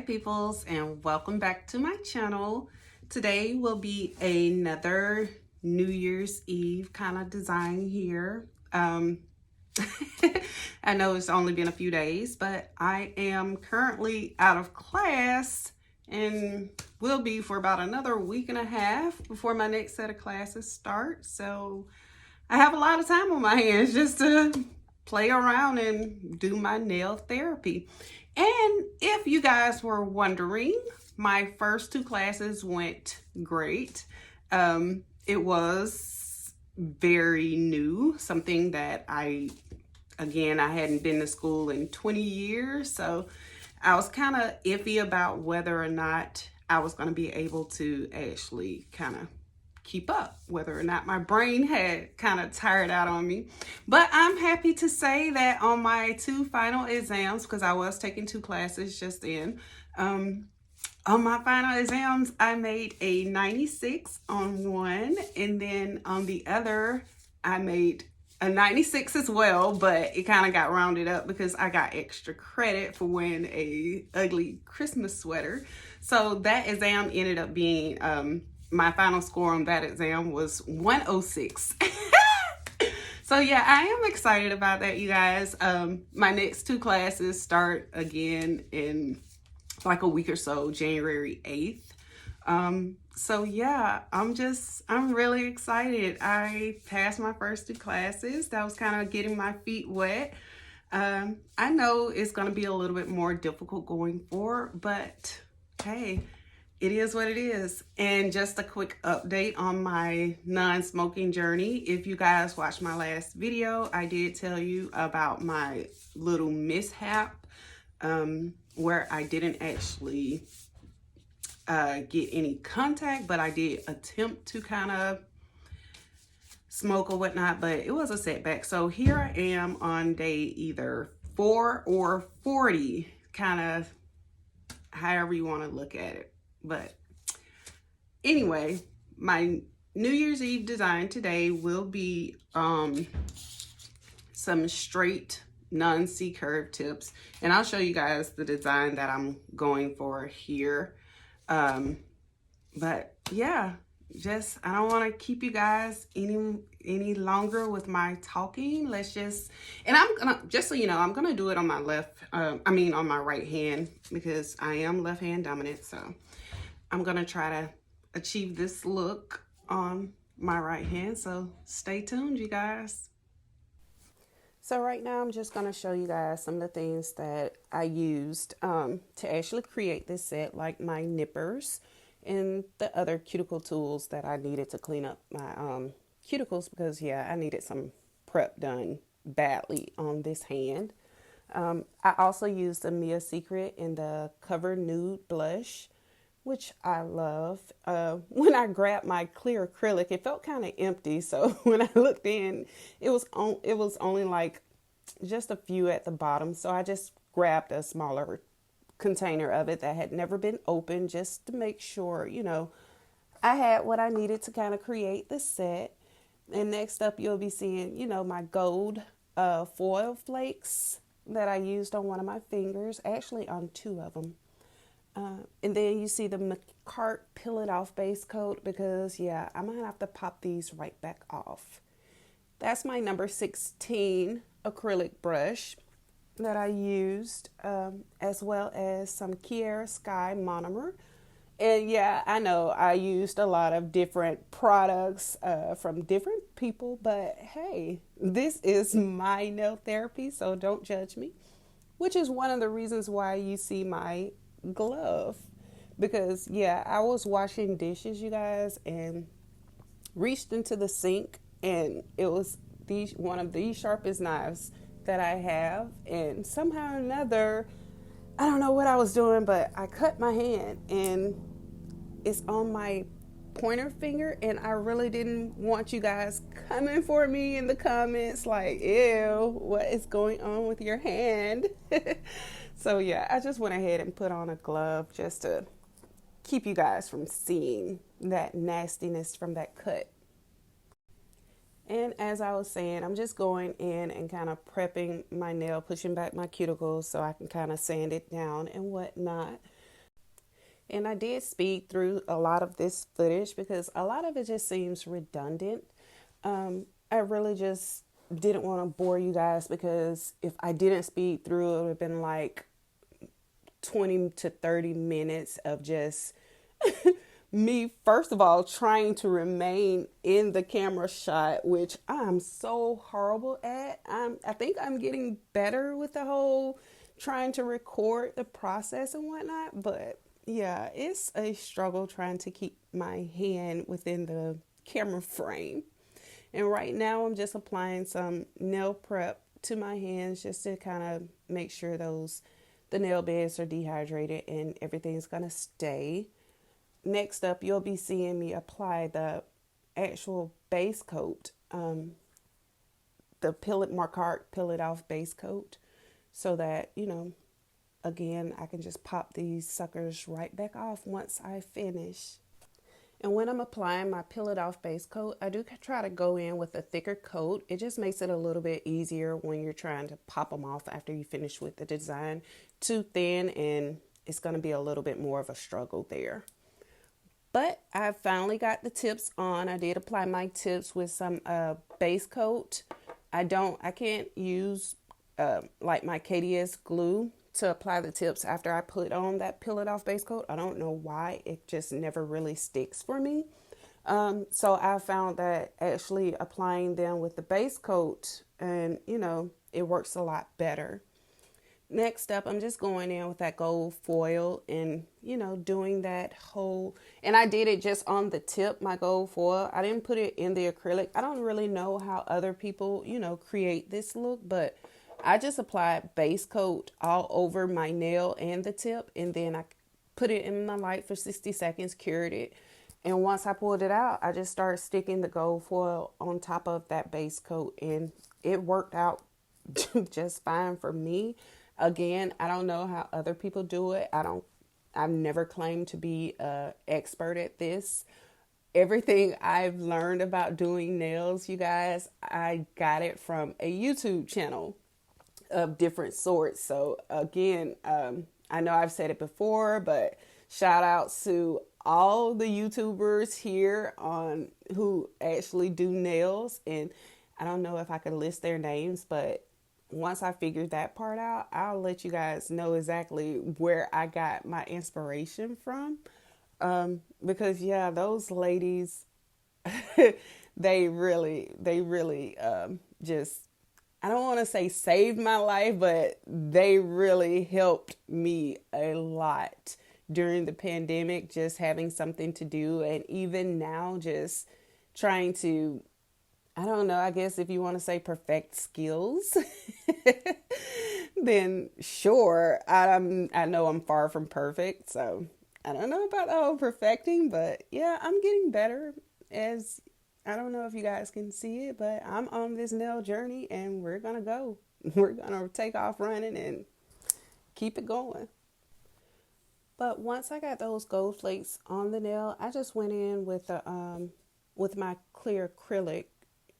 peoples, and welcome back to my channel. Today will be another New Year's Eve kind of design here. I know it's only been a few days, but I am currently out of class and will be for about another week and a half before my next set of classes start. So I have a lot of time on my hands just to play around and do my nail therapy. And if you guys were wondering, my first two classes went great. It was very new, something that I hadn't been to school in 20 years. So I was kind of iffy about whether or not I was going to be able to actually kind of keep up, whether or not my brain had kind of tired out on me. But I'm happy to say that on my two final exams, because I was taking two classes just then, on my final exams, I made a 96 on one, and then on the other, I made a 96 as well, but it kind of got rounded up because I got extra credit for wearing a ugly Christmas sweater. So that exam ended up being, my final score on that exam was 106. So yeah, I am excited about that, you guys. My next two classes start again in like a week or so, January 8th. So yeah, I'm really excited. I passed my first two classes. That was kind of getting my feet wet. I know it's going to be a little bit more difficult going forward, but hey, it is what it is. And just a quick update on my non-smoking journey. If you guys watched my last video, I did tell you about my little mishap where I didn't actually get any contact, but I did attempt to kind of smoke or whatnot, but it was a setback. So here I am on day either 4 or 40, kind of however you want to look at it. But anyway, my New Year's Eve design today will be some straight non-C-curve tips, and I'll show you guys the design that I'm going for here. But yeah, just I don't want to keep you guys any longer with my talking. Let's just, and I'm gonna, just so you know, I'm gonna do it on my on my right hand, because I am left hand dominant. So I'm gonna try to achieve this look on my right hand. So stay tuned, you guys. So right now I'm just going to show you guys some of the things that I used to actually create this set, like my nippers and the other cuticle tools that I needed to clean up my cuticles, because yeah, I needed some prep done badly on this hand. I also used the Mia Secret in the Cover Nude blush, which I love. When I grabbed my clear acrylic, it felt kind of empty. So when I looked in, it was only like just a few at the bottom. So I just grabbed a smaller container of it that had never been opened, just to make sure, you know, I had what I needed to kind of create the set. And next up, you'll be seeing, you know, my gold foil flakes that I used on one of my fingers, actually on two of them. And then you see the McCart Peel It Off base coat, because yeah, I'm gonna have to pop these right back off. That's my number 16 acrylic brush that I used, as well as some Kiara Sky monomer. And yeah, I know I used a lot of different products from different people, but hey, this is my nail therapy, so don't judge me. Which is one of the reasons why you see my glove, because yeah, I was washing dishes, you guys, and reached into the sink, and it was one of the sharpest knives that I have, and somehow or another, I don't know what I was doing, but I cut my hand, and it's on my pointer finger, and I really didn't want you guys coming for me in the comments like, ew, what is going on with your hand? So yeah, I just went ahead and put on a glove just to keep you guys from seeing that nastiness from that cut. And as I was saying, I'm just going in and kind of prepping my nail, pushing back my cuticles so I can kind of sand it down and whatnot. And I did speed through a lot of this footage because a lot of it just seems redundant. I really just didn't want to bore you guys because if I didn't speed through, it would have been like 20 to 30 minutes of just me, first of all, trying to remain in the camera shot, which I'm so horrible at. I think I'm getting better with the whole trying to record the process and whatnot, but yeah, it's a struggle trying to keep my hand within the camera frame. And right now, I'm just applying some nail prep to my hands just to kind of make sure the nail beds are dehydrated and everything's gonna stay. Next up, you'll be seeing me apply the actual base coat, the peel it off base coat, so that, again, I can just pop these suckers right back off once I finish. And when I'm applying my peel it off base coat, I do try to go in with a thicker coat. It just makes it a little bit easier when you're trying to pop them off after you finish with the design. Too thin and it's going to be a little bit more of a struggle there. But I finally got the tips on. I did apply my tips with some base coat. I can't use like my KDS glue to apply the tips after I put on that peel it off base coat. I don't know why. It just never really sticks for me. So I found that actually applying them with the base coat and, it works a lot better. Next up, I'm just going in with that gold foil and, doing that whole, and I did it just on the tip, my gold foil. I didn't put it in the acrylic. I don't really know how other people, create this look, but I just applied base coat all over my nail and the tip, and then I put it in the light for 60 seconds, cured it. And once I pulled it out, I just started sticking the gold foil on top of that base coat, and it worked out just fine for me. Again, I don't know how other people do it. I've never claimed to be an expert at this. Everything I've learned about doing nails, you guys, I got it from a YouTube channel of different sorts. So again, I know I've said it before, but shout out to all the YouTubers here on who actually do nails. And I don't know if I could list their names, but once I figured that part out, I'll let you guys know exactly where I got my inspiration from. Because yeah, those ladies, they really just, I don't want to say saved my life, but they really helped me a lot during the pandemic, just having something to do. And even now, just trying to, I don't know, I guess if you want to say perfect skills, then sure, I know I'm far from perfect. So I don't know about the whole perfecting, but yeah, I'm getting better. As I don't know if you guys can see it, but I'm on this nail journey and we're going to go. We're going to take off running and keep it going. But once I got those gold flakes on the nail, I just went in with my clear acrylic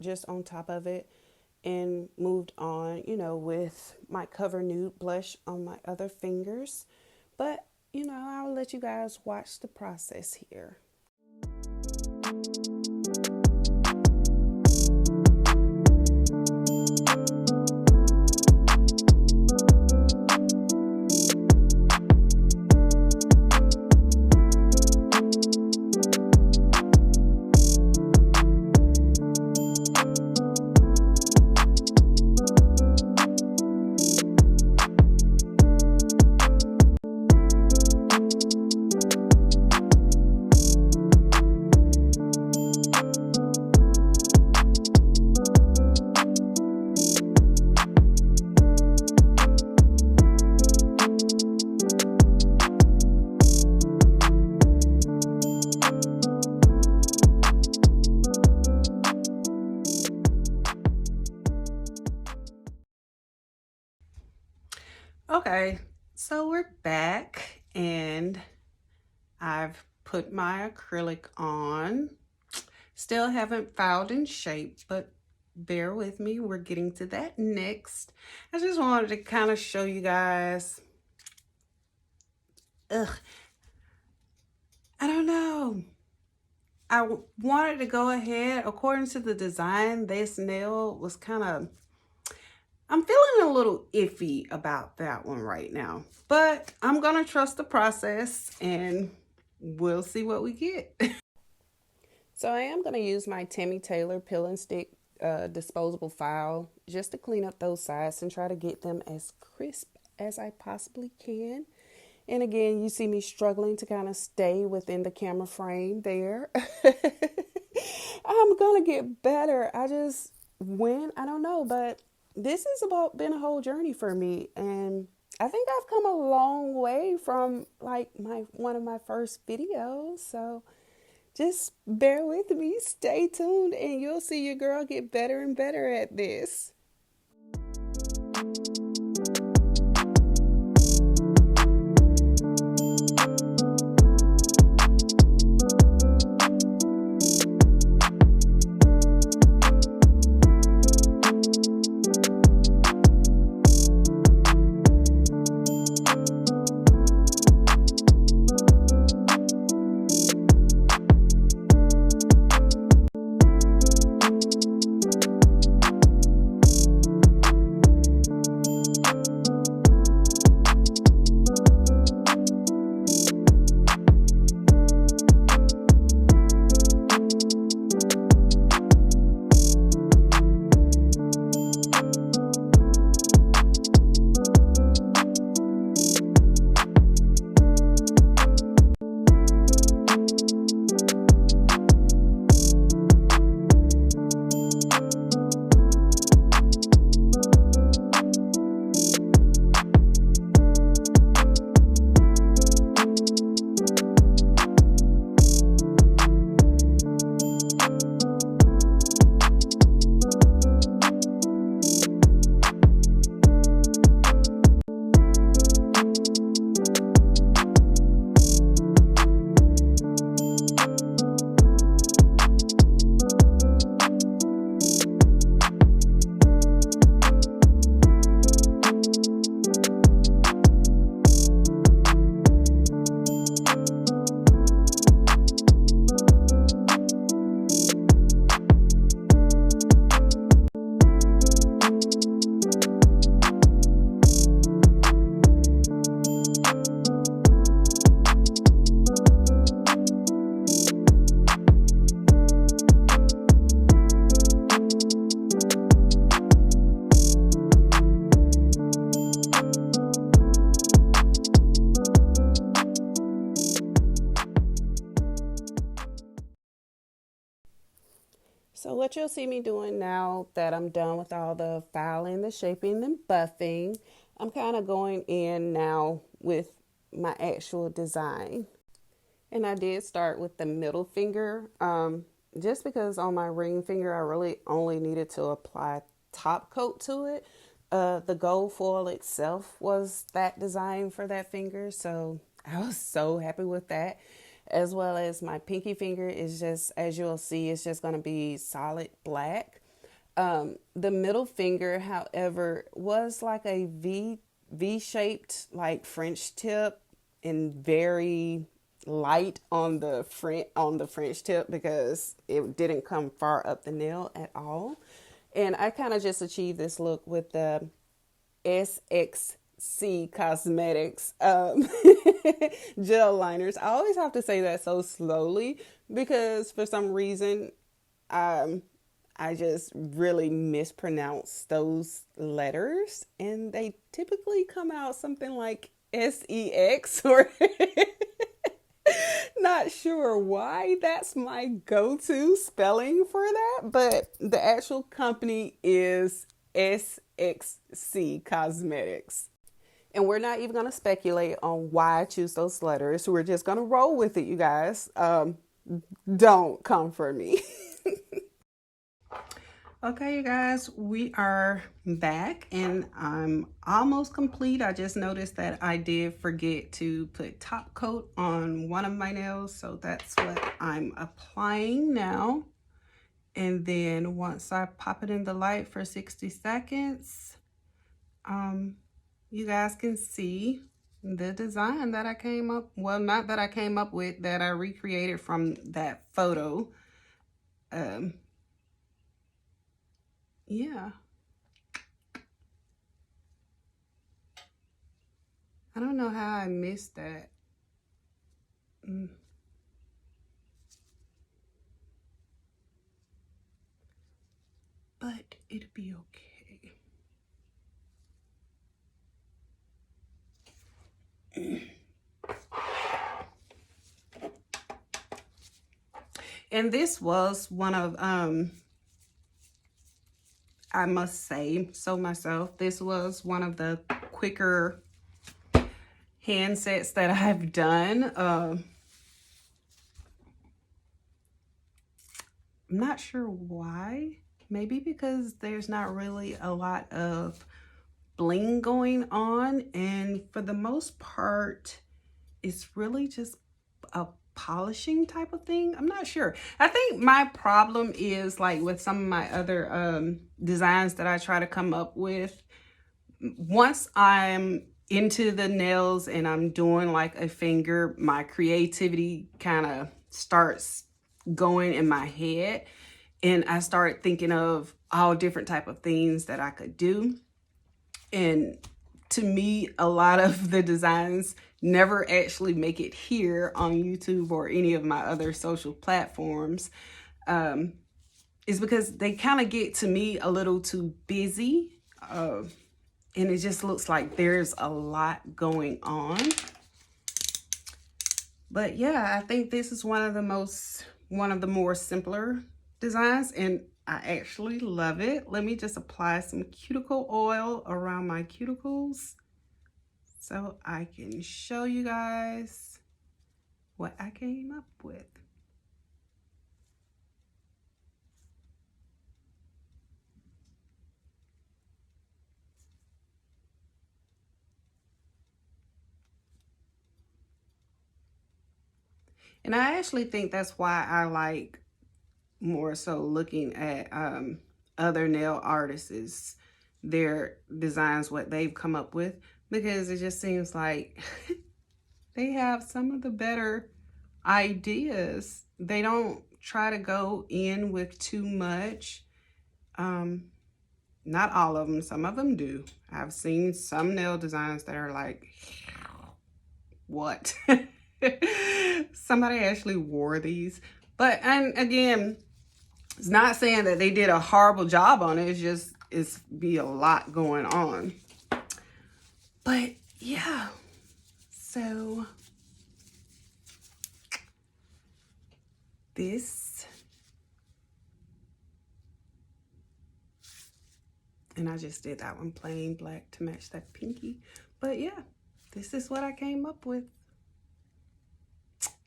just on top of it and moved on, with my Cover Nude blush on my other fingers. But, I'll let you guys watch the process here. Okay, so we're back and I've put my acrylic on. Still haven't filed in shape, but bear with me. We're getting to that next. I just wanted to kind of show you guys. Ugh. I don't know. I wanted to go ahead. According to the design, this nail was kind of, I'm feeling a little iffy about that one right now. But I'm going to trust the process and we'll see what we get. So I am going to use my Tammy Taylor Peel and Stick disposable file just to clean up those sides and try to get them as crisp as I possibly can. And again, you see me struggling to kind of stay within the camera frame there. I'm going to get better. I just I don't know, but this has about been a whole journey for me. And I think I've come a long way from like one of my first videos. So just bear with me, stay tuned, and you'll see your girl get better and better at this. So what you'll see me doing now that I'm done with all the filing, the shaping, and buffing, I'm kind of going in now with my actual design. And I did start with the middle finger, just because on my ring finger, I really only needed to apply top coat to it. The gold foil itself was that design for that finger, so I was so happy with that. As well as my pinky finger is just, as you'll see, it's just going to be solid black. The middle finger, however, was like a V-shaped like French tip and very light on the French tip because it didn't come far up the nail at all. And I kind of just achieved this look with the SXC Cosmetics gel liners. I always have to say that so slowly because for some reason I just really mispronounce those letters, and they typically come out something like SEX or not sure why that's my go-to spelling for that, but the actual company is SXC Cosmetics. And we're not even going to speculate on why I choose those letters. We're just going to roll with it, you guys. Don't come for me. Okay, you guys, we are back and I'm almost complete. I just noticed that I did forget to put top coat on one of my nails, so that's what I'm applying now. And then once I pop it in the light for 60 seconds, you guys can see the design that I came up, well, not that I came up with, that I recreated from that photo. Yeah. I don't know how I missed that. But it'll be okay. And this was one of, I must say so myself, this was one of the quicker hand sets that I've done. I'm not sure why. Maybe because there's not really a lot of bling going on, and for the most part it's really just a polishing type of thing. I'm not sure. I think my problem is like with some of my other designs that I try to come up with, once I'm into the nails and I'm doing like a finger, my creativity kind of starts going in my head, and I start thinking of all different type of things that I could do. And to me, a lot of the designs never actually make it here on YouTube or any of my other social platforms, is because they kind of get to me a little too busy. And it just looks like there's a lot going on. But yeah, I think this is one of the more simpler designs, and I actually love it. Let me just apply some cuticle oil around my cuticles so I can show you guys what I came up with. And I actually think that's why I like more so looking at other nail artists, their designs, what they've come up with, because it just seems like they have some of the better ideas. They don't try to go in with too much. Not all of them, some of them do. I've seen some nail designs that are like, what? Somebody actually wore these. But, and again, it's not saying that they did a horrible job on it. It's just, it's be a lot going on. But yeah, so this, and I just did that one plain black to match that pinky. But yeah, this is what I came up with.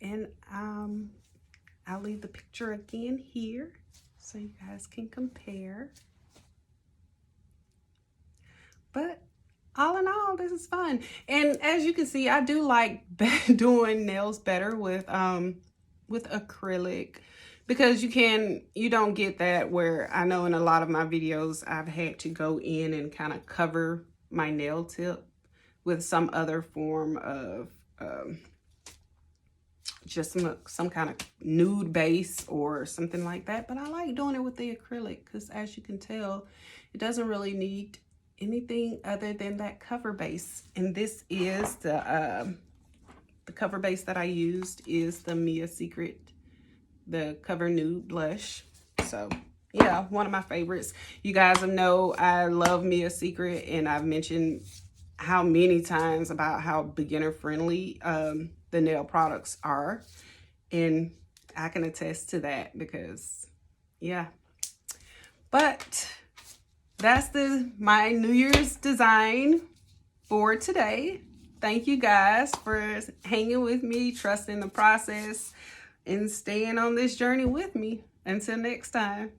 And I'll leave the picture again here so you guys can compare. But all in all, this is fun. And as you can see, I do like doing nails better with acrylic, because you don't get that where I know in a lot of my videos I've had to go in and kind of cover my nail tip with some other form of just some kind of nude base or something like that. But I like doing it with the acrylic because, as you can tell, it doesn't really need anything other than that cover base. And this is the cover base that I used is the Mia Secret, the Cover Nude Blush. So yeah, one of my favorites. You guys know I love Mia Secret, and I've mentioned how many times about how beginner friendly the nail products are, and I can attest to that because yeah. But that's my New Year's design for today. Thank you guys for hanging with me, trusting the process, and staying on this journey with me. Until next time.